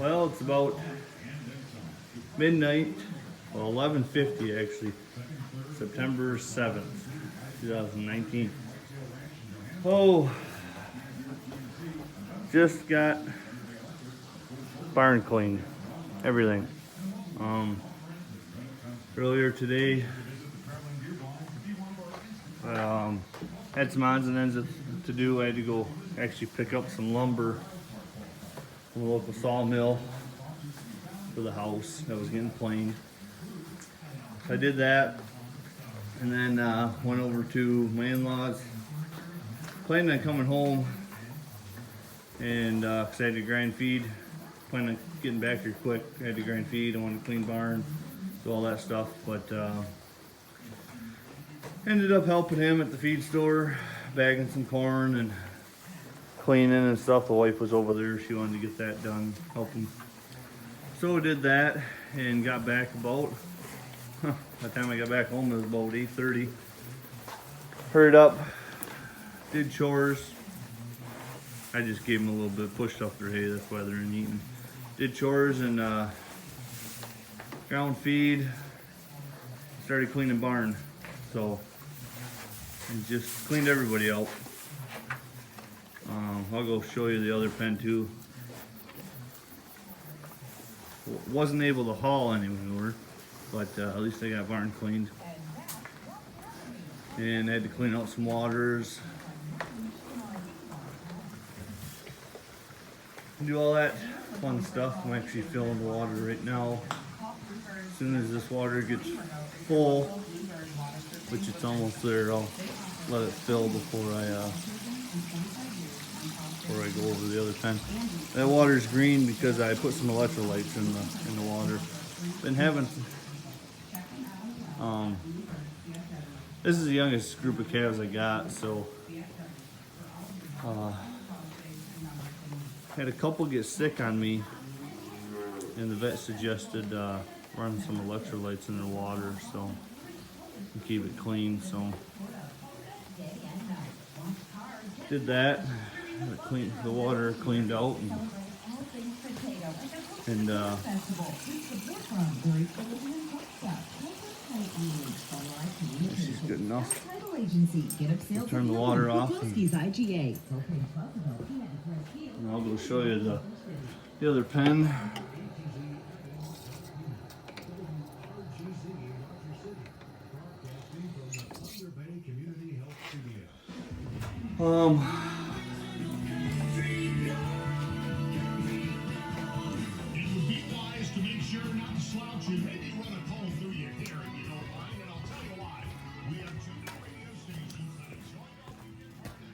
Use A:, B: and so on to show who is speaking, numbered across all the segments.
A: Well, it's about midnight, well, 11:50 actually, September 7th, 2019. Oh, just got barn cleaned, everything. Earlier today, had some odds and ends to do. I had to go actually pick up some lumber from the local sawmill for the house that was getting planed. So I did that, and then went over to my in-laws. Planned on coming home, and because I had to grind feed, planned on getting back here quick. I had to grind feed, I wanted to clean barn, do all that stuff, but ended up helping him at the feed store, bagging some corn and cleaning and stuff. The wife was over there, she wanted to get that done, help him. So I did that and got back about, by the time I got back home it was about 8:30. Hurried up, did chores. I just gave them a little bit, pushed up their hay, that's why they're in eating. Did chores and ground feed, started cleaning barn. So, and just cleaned everybody out. I'll go show you the other pen too. Wasn't able to haul anymore, but at least I got barn cleaned. And I had to clean out some waters. Do all that fun stuff. I'm actually filling the water right now. As soon as this water gets full, which it's almost there, I'll let it fill before I go over the other pen. That water's green because I put some electrolytes in the water. Been having this is the youngest group of calves I got, so had a couple get sick on me, and the vet suggested running some electrolytes in their water so keep it clean. So did that. The water cleaned out, and she's good enough. I'll turn the water off, and I'll go show you the other pen.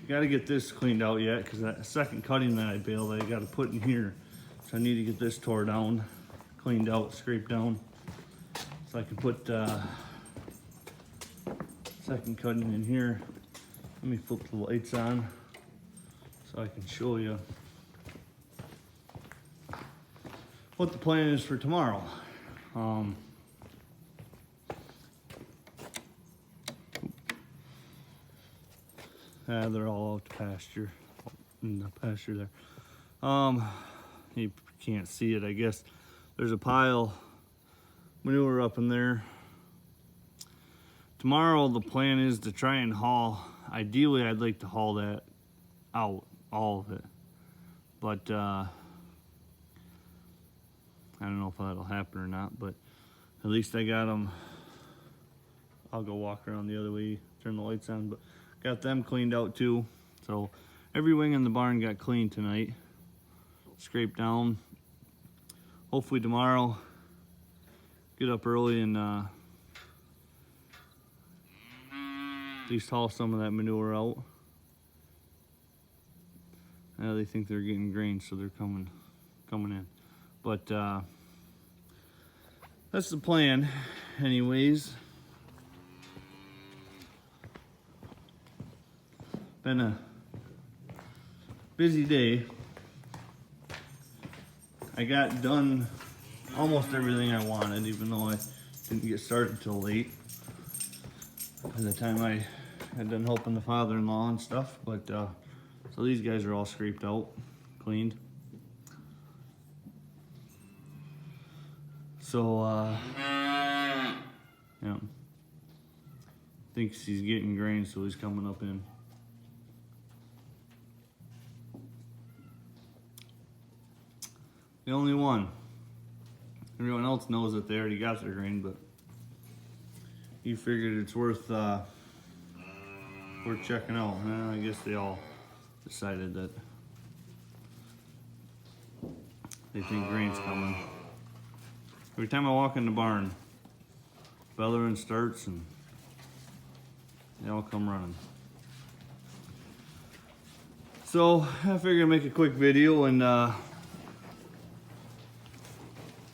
A: Got to get this cleaned out yet, because that second cutting that I baled, I got to put in here. So I need to get this tore down, cleaned out, scraped down, so I can put second cutting in here. Let me flip the lights on so I can show you what the plan is for tomorrow. They're all out to pasture, in the pasture there. You can't see it, I guess. There's a pile manure up in there. Tomorrow the plan is to try and haul. Ideally, I'd like to haul that out, all of it. But I don't know if that'll happen or not, but at least I got them. I'll go walk around the other way, turn the lights on, but got them cleaned out too. So every wing in the barn got cleaned tonight, scraped down. Hopefully tomorrow, get up early and at least haul some of that manure out. Now they think they're getting grain, so they're coming in. But that's the plan anyways. Been a busy day. I got done almost everything I wanted, even though I didn't get started till late. By the time I had done helping the father-in-law and stuff, but so these guys are all scraped out, cleaned. So, yeah. Thinks he's getting grain, so he's coming up in. The only one. Everyone else knows that they already got their grain, but he figured it's worth checking out. I guess they all decided that they think grain's coming. Every time I walk in the barn, Bellerin starts and they all come running. So I figured I'd make a quick video and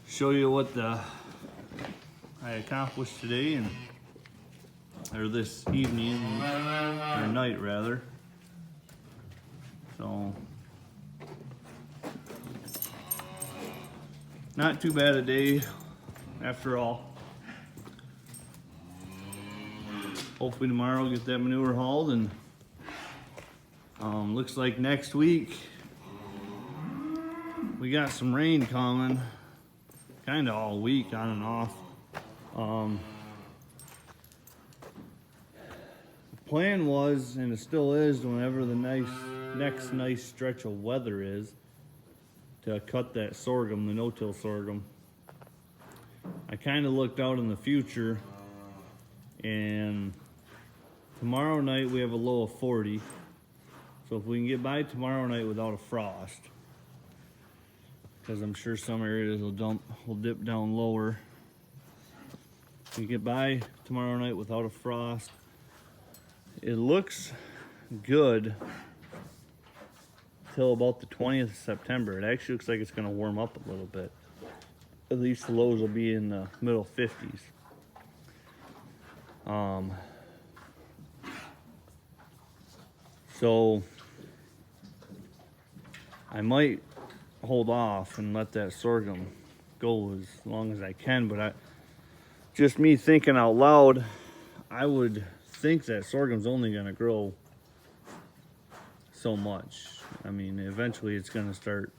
A: show you what I accomplished today or this evening or night rather. So not too bad a day after all. Hopefully tomorrow we'll get that manure hauled, and looks like next week we got some rain coming. Kind of all week, on and off. The plan was, and it still is, whenever the next nice stretch of weather is, to cut that sorghum, the no-till sorghum. I kind of looked out in the future, and tomorrow night we have a low of 40. So if we can get by tomorrow night without a frost, because I'm sure some areas will dip down lower. If we get by tomorrow night without a frost, it looks good till about the 20th of September. It actually looks like it's going to warm up a little bit. At least the lows will be in the middle 50s. So I might hold off and let that sorghum go as long as I can, but just me thinking out loud, I would think that sorghum's only going to grow so much. I mean, eventually it's going to start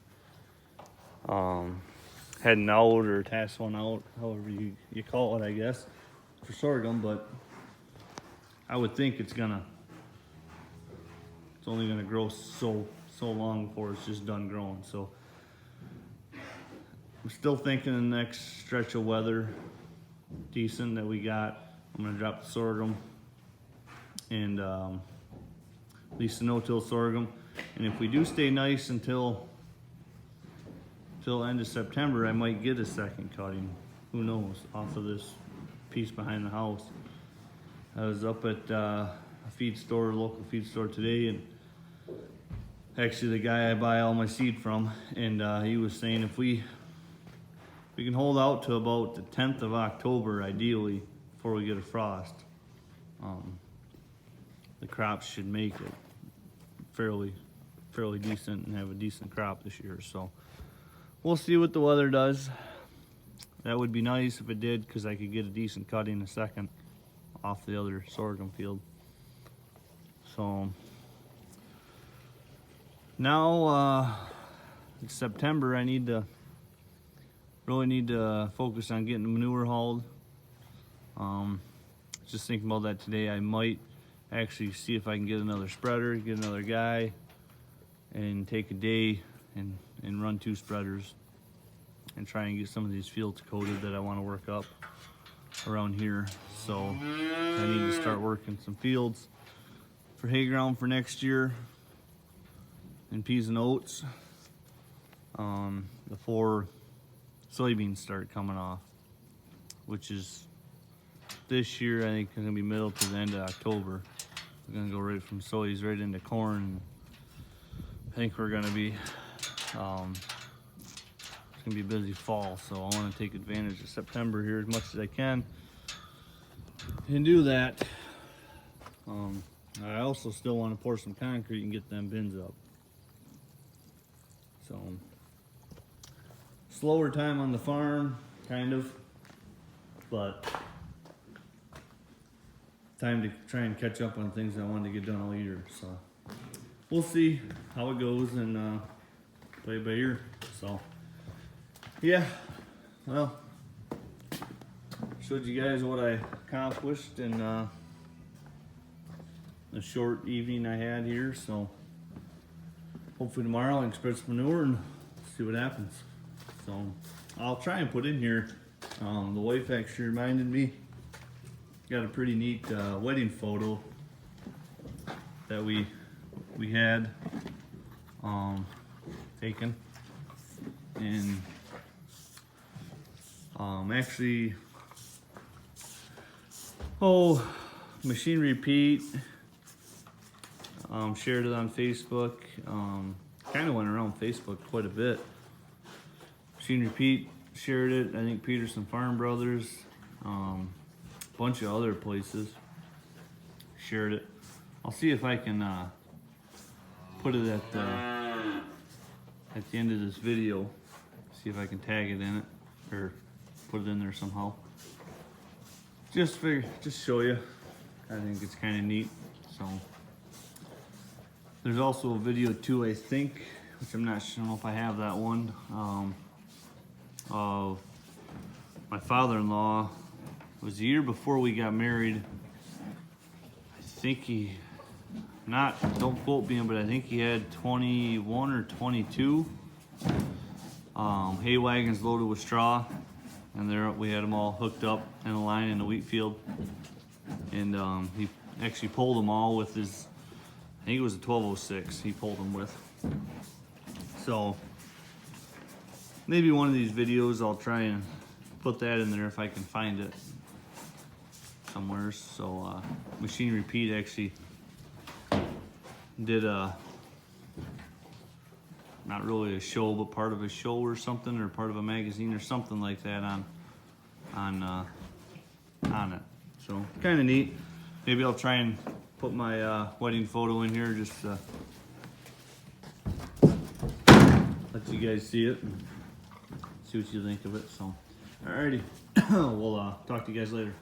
A: heading out or tasseling out, however you call it, I guess, for sorghum. But I would think it's only going to grow so long before it's just done growing. So I'm still thinking the next stretch of weather decent that we got, I'm gonna drop the sorghum and at least the no-till sorghum. And if we do stay nice until end of September, I might get a second cutting. Who knows? Off of this piece behind the house. I was up at a local feed store today, and actually the guy I buy all my seed from, and he was saying if we can hold out to about the 10th of October, ideally, before we get a frost, the crops should make it fairly decent and have a decent crop this year. So we'll see what the weather does. That would be nice if it did, because I could get a decent cut in a second off the other sorghum field. So now it's September. I really need to focus on getting the manure hauled. Just thinking about that today. I might actually see if I can get another spreader, get another guy, and take a day and run 2 spreaders and try and get some of these fields coated that I want to work up around here. So I need to start working some fields for hay ground for next year and peas and oats before soybeans start coming off, which is this year. I think it's gonna be middle to the end of October. We're gonna go right from soys right into corn. I think we're gonna be it's gonna be a busy fall, so I want to take advantage of September here as much as I can and do that. I also still want to pour some concrete and get them bins up. So slower time on the farm, kind of, but time to try and catch up on things I wanted to get done all year. So we'll see how it goes and play it by ear. So yeah, well, showed you guys what I accomplished in the short evening I had here. So hopefully tomorrow I can spread some manure and see what happens. So I'll try and put in here, the wife actually reminded me, got a pretty neat wedding photo that we had taken, and actually, Machine Repeat shared it on Facebook. Kind of went around Facebook quite a bit. Machine Repeat shared it. I think Peterson Farm Brothers, a bunch of other places shared it. I'll see if I can put it at the end of this video. See if I can tag it in it or put it in there somehow. Just show you. I think it's kind of neat. So there's also a video too, I think, which I'm not sure if I have that one. Of my father-in-law. It was the year before we got married. I think don't quote me, but I think he had 21 or 22 hay wagons loaded with straw, and there we had them all hooked up in a line in the wheat field, and he actually pulled them all with his, I think it was a 1206 he pulled them with. So maybe one of these videos I'll try and put that in there if I can find it somewhere. So Machine Repeat actually did not really a show, but part of a show or something, or part of a magazine or something like that on it. So kind of neat. Maybe I'll try and put my wedding photo in here just to let you guys see it and see what you think of it. So alrighty, we'll talk to you guys later.